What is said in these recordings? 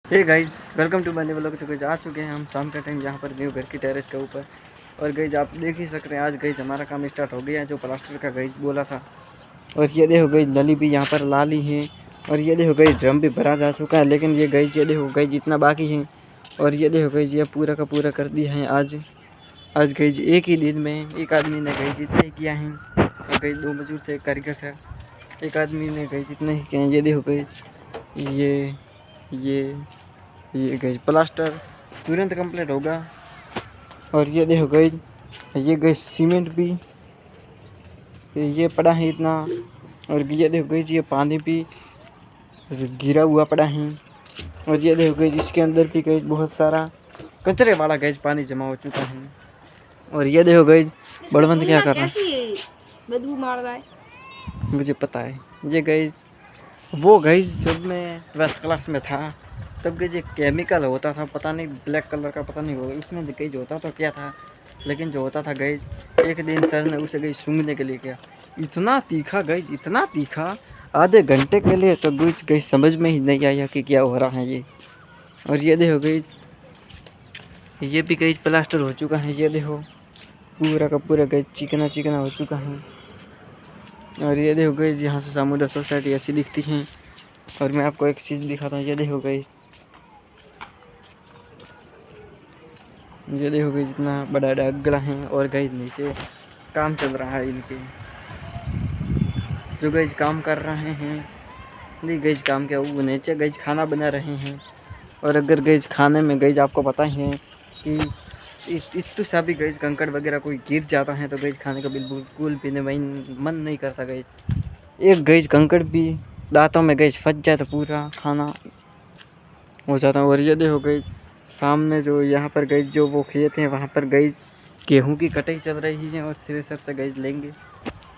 Hey guys, welcome to my vlog. तो guys आ चुके हैं हम शाम का टाइम यहाँ पर न्यू घर की टेरेस के ऊपर। और गाइस आप देख ही सकते हैं आज गाइस हमारा काम स्टार्ट हो गया है जो प्लास्टर का गाइस बोला था। और ये देखो गाइस नली भी यहाँ पर लाली है। और ये देखो गाइस ड्रम भी भरा जा चुका है, लेकिन ये गाइस ये देखो गाइस जितना बाकी है। और ये देखो गाइस ये पूरा का पूरा कर दिया है आज। आज गाइस एक ही दिन में एक आदमी ने गाइस इतना ही किया है। और गाइस 2 मजदूर थे, एक कारीगर था, एक आदमी ने गाइस इतना ही किया है। ये देखो गाइस ये ये गई प्लास्टर तुरंत कंप्लीट होगा। और ये देखो गई ये गई सीमेंट भी ये पड़ा है इतना। और ये देखो गई ये पानी भी गिरा हुआ पड़ा है। और ये देखो गई इसके अंदर भी गई बहुत सारा कचरे वाला गैस पानी जमा हो चुका है। और ये देखो गई बड़वंत क्या कर रहा है, बदबू मार रहा है। मुझे पता है। ये गई वो गई जब मैं 12th क्लास में था तब गई केमिकल होता था, पता नहीं ब्लैक कलर का, पता नहीं होगा उसमें गई जो होता तो क्या था, लेकिन जो होता था गई एक दिन सर ने उसे गई सूंघने के लिए किया। इतना तीखा गई, इतना तीखा, आधे घंटे के लिए तो गई समझ में ही नहीं आया कि क्या हो रहा है ये। और ये देखो गई ये भी गई प्लास्टर हो चुका है। ये देखो पूरा का पूरा गई चिकना चिकना हो चुका है। और ये देखो गई यहाँ से सामुदा सोसाइटी ऐसी दिखती है। और मैं आपको एक चीज़ दिखाता हूँ। ये देखो गई जितना बड़ा डगड़ा है। और गई नीचे काम चल रहा है इनके, जो गई काम कर रहे हैं। नहीं गई काम क्या, वो नीचे गई खाना बना रहे हैं। और अगर गई खाने में गई आपको पता ही है कि इतनी सा भी गई कंकड़ वगैरह कोई गिर जाता है तो गई खाने का बिल्कुल भी मन नहीं करता। गई एक गई कंकड़ भी दांतों में गई फंस जाए तो पूरा खाना हो जाता है। और ये देखो गई सामने जो यहाँ पर गई जो वो खेत हैं वहाँ पर गई गेहूँ की कटाई चल रही है और थ्रेसर से गई लेंगे।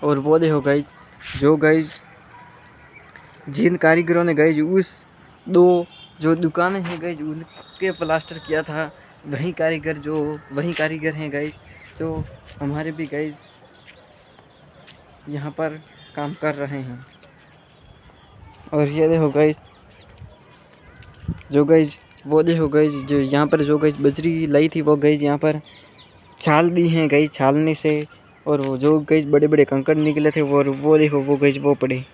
और वो देखो गई जो गई जिन कारीगरों ने गई उस 2 जो दुकानें हैं गई उनके प्लास्टर किया था, वही कारीगर हैं गई जो हमारे भी गई यहाँ पर काम कर रहे हैं। और ये देखो गई जो गई वो देखो गई जो यहाँ पर जो गई बजरी लाई थी वो गई यहाँ पर छाल दी हैं गई छालने से। और वो जो गई बड़े बड़े कंकड़ निकले थे वो देखो वो गई वो पड़े।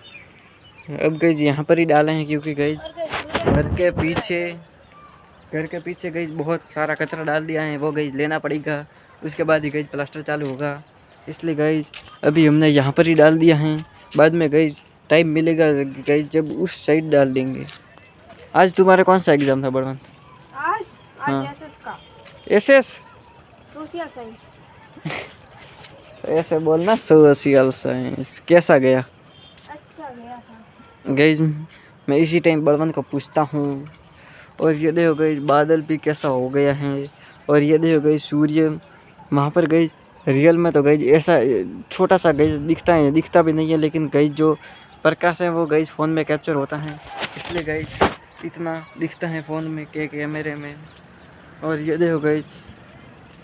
अब गई यहाँ पर ही डाले हैं क्योंकि गई घर के पीछे गई बहुत सारा कचरा डाल दिया है, वो गई लेना पड़ेगा, उसके बाद ही गई प्लास्टर चालू होगा। इसलिए गई अभी हमने यहाँ पर ही डाल दिया है, बाद में गई टाइम मिलेगा गई जब उस साइड डाल देंगे। आज तुम्हारा कौन सा एग्ज़ाम था बड़वन? आज हाँ एसएस का एसएस सोशल साइंस। ऐसे बोलना सोशल साइंस कैसा गया? अच्छा गया था गई मैं इसी टाइम बड़वन को पूछता हूँ। और ये देखो गई बादल भी कैसा हो गया है। और ये देखो गई सूर्य वहाँ पर गई रियल में तो गई ऐसा छोटा सा गई दिखता भी नहीं है, लेकिन गई जो प्रकाश है वो गई फ़ोन में कैप्चर होता है, इसलिए गई इतना दिखता है फ़ोन में के कैमरे में। और ये देखो गई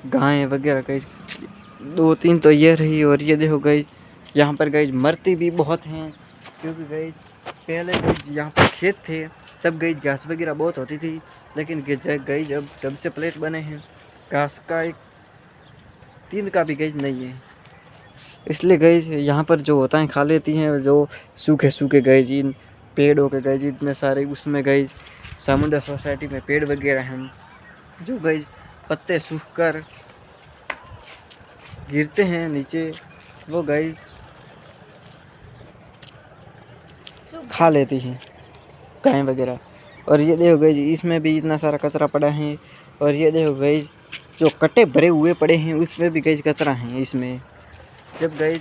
गायें वगैरह गई 2-3 तो ये रही। और ये देखो गई यहाँ पर गई मरती भी बहुत हैं क्योंकि गई पहले गई यहाँ पर खेत थे तब गई घास वगैरह बहुत होती थी, लेकिन गई जब से प्लेट बने हैं घास का एक 3 का भी गई नहीं है, इसलिए गई यहाँ पर जो होता है खा लेती हैं। जो सूखे गए जिन पेड़ों के गए जितने सारे उसमें गई सामुंडा सोसाइटी में पेड़ वगैरह हैं जो गई पत्ते सूख कर गिरते हैं नीचे, वो गई खा लेती हैं गाय वगैरह। और ये देखो गई इसमें भी इतना सारा कचरा पड़ा है। और ये देखो गई जो कट्टे भरे हुए पड़े हैं उसमें भी गई कचरा है। इसमें जब गई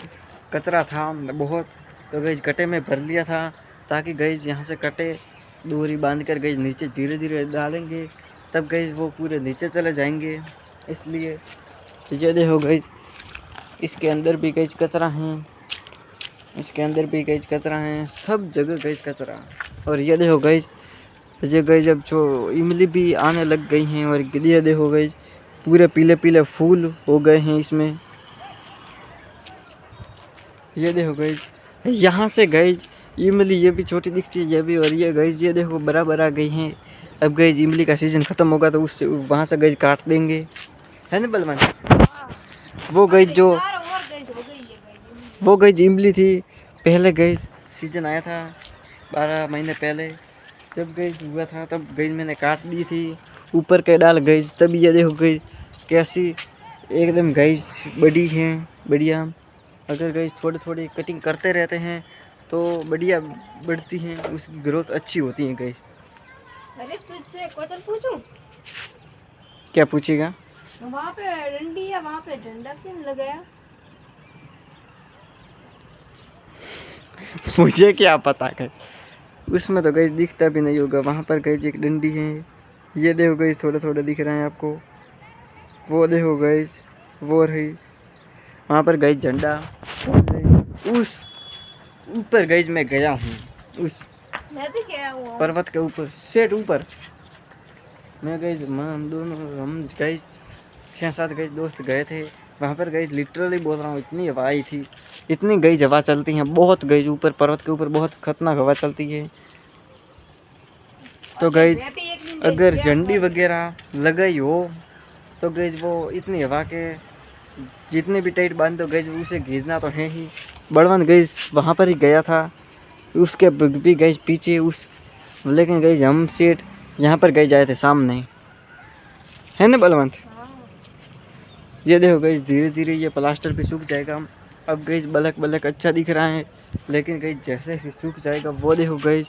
कचरा था बहुत तो गई कट्टे में भर लिया था ताकि गई यहाँ से कट्टे दूरी बांध कर गई नीचे धीरे धीरे डालेंगे, तब गई वो पूरे नीचे चले जाएंगे। इसलिए ये देखो गई इसके अंदर भी गई कचरा है, इसके अंदर भी गई कचरा है, सब जगह गई कचरा। और ये देखो गई ये गई जब जो इमली भी आने लग गई हैं। और ये देखो गई पूरे पीले पीले फूल हो गए हैं इसमें। ये देखो गई यहाँ से गई इमली ये भी छोटी दिखती है ये भी। और ये गई ये देखो बराबर आ गई हैं अब गई इमली का सीज़न ख़त्म होगा तो उससे वहाँ से गई काट देंगे, है ना बलवन। हाँ। वो गई जो यार और गई हो गई ये गई। वो गई इमली थी, पहले गई सीजन आया था 12 महीने पहले, जब गई हुआ था तब गई मैंने काट दी थी, ऊपर के डाल गई, तब ये देखो गई कैसी एकदम गई बड़ी है बढ़िया। अगर गई थोड़ी थोड़ी कटिंग करते रहते हैं तो बढ़िया बढ़ती हैं, उसकी ग्रोथ अच्छी होती है गई। नरेश तुझसे क्वेश्चन पूछूं? क्या पूछेगा? वहाँ पे डंडी है, वहाँ पे डंडा क्यों लगाया? मुझे क्या पता गई, उसमें तो गई दिखता भी नहीं होगा। वहाँ पर गई एक डंडी है, ये देखो गई थोड़े थोड़े दिख रहे हैं आपको, वो देखो गई वो रही। वहाँ पर गई झंडा, उस ऊपर गई मैं गया हूँ, उस मैं भी गया हुआ हूँ। पर्वत के ऊपर सेट ऊपर मैं गई, हम गए 6-7 गए दोस्त गए थे वहाँ पर। गई लिटरली बोल रहा हूँ इतनी हवा आई थी, इतनी गई हवा चलती है बहुत, गई ऊपर पर्वत के ऊपर बहुत खतरनाक हवा चलती है। तो गई मैं भी एक दिन अगर गया झंडी हुआ। वगैरह लगाई हो तो गई वो इतनी हवा के जितने भी टाइट बांध दो गई उसे घिरना तो है ही। बड़वन गई वहाँ पर ही गया था, उसके भी गई पीछे उस, लेकिन गई हम सेट यहाँ पर गए जाए थे सामने, है ना बलवंत। हाँ। ये देखो गई धीरे धीरे ये प्लास्टर भी सूख जाएगा। अब गई बलक बलक अच्छा दिख रहा है, लेकिन गई जैसे ही सूख जाएगा वो देखो गई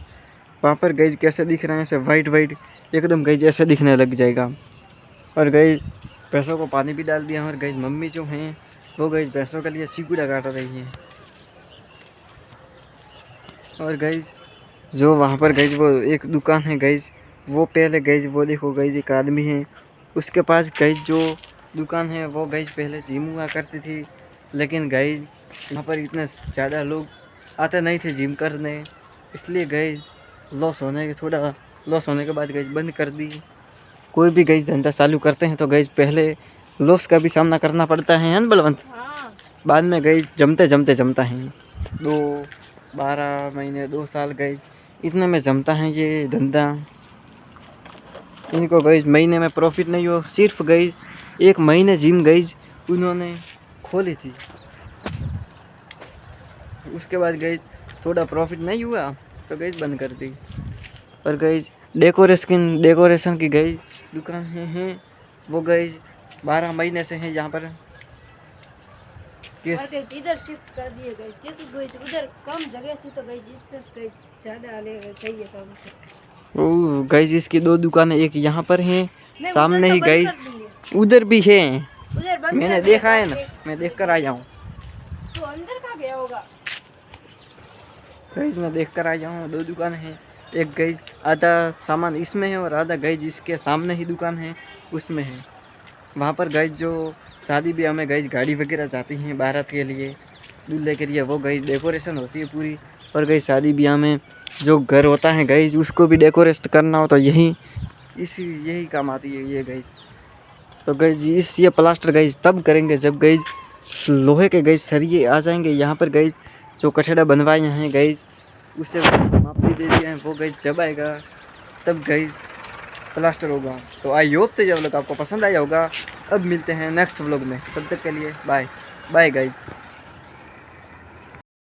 वहाँ पर गई कैसे दिख रहे हैं, ऐसे वाइट वाइट एकदम गई जैसे दिखने लग जाएगा। और गई भैंसों को पानी भी डाल दिया, और गई मम्मी जो हैं वो गई भैंसों के लिए सिकुड़ा काट रही हैं। और गई जो वहाँ पर गई वो एक दुकान है गई, वो पहले गई वो देखो गई एक आदमी है उसके पास गई जो दुकान है वो गई पहले जिम हुआ करती थी, लेकिन गई यहाँ पर इतने ज़्यादा लोग आते नहीं थे जिम करने, इसलिए गई थोड़ा लॉस होने के बाद गई बंद कर दी। कोई भी गई धंधा चालू करते हैं तो गई पहले लॉस का भी सामना करना पड़ता है ना बलवंत। हाँ। बाद में गई जमता है 12 महीने 2 साल गई इतने में जमता है ये धंधा। इनको गई महीने में प्रॉफिट नहीं हो, सिर्फ गई 1 महीने जिम गई उन्होंने खोली थी, उसके बाद गई थोड़ा प्रॉफिट नहीं हुआ तो गई बंद कर दी। और गई डेकोरेशन की गई दुकान है वो गई 12 महीने से है यहाँ पर। और गई इधर शिफ्ट कर दिए गए क्योंकि गई उधर कम जगह थी तो गई जिस पे गई ज़्यादा आने चाहिए था उनसे। ओ गई इसकी 2 दुकानें, एक यहाँ पर है नहीं, सामने उधर ही तो गई, बंद कर दिए। उधर भी है उधर बंद मैंने कर दिए देखा है ना, तो मैं देख कर आया हूँ। तो अंदर कहाँ गया होगा? गई मैं देख कर आया हूँ 2 दुकान है, एक गई आधा सामान इसमें है और आधा गई जिसके सामने ही दुकान है उसमें है। वहाँ पर गई जो शादी ब्याह में गई गाड़ी वगैरह जाती हैं बारात के लिए दूल्हे के लिए, वो गई डेकोरेशन होती है पूरी। और गई शादी ब्याह में जो घर होता है गई उसको भी डेकोरेट करना हो तो यही काम आती है ये गई। तो गई ये प्लास्टर गई तब करेंगे जब गई लोहे के गई सरिये आ जाएंगे यहाँ पर गई, जो कचड़ा बनवाए हैं गई उससे माप भी दे दिए हैं, वो गई जब आएगा तब गई प्लास्टर होगा। तो आई होप तो ये व्लॉग आपको पसंद आया होगा। अब मिलते हैं नेक्स्ट व्लॉग में, तब तक के लिए बाय बाय गाइज।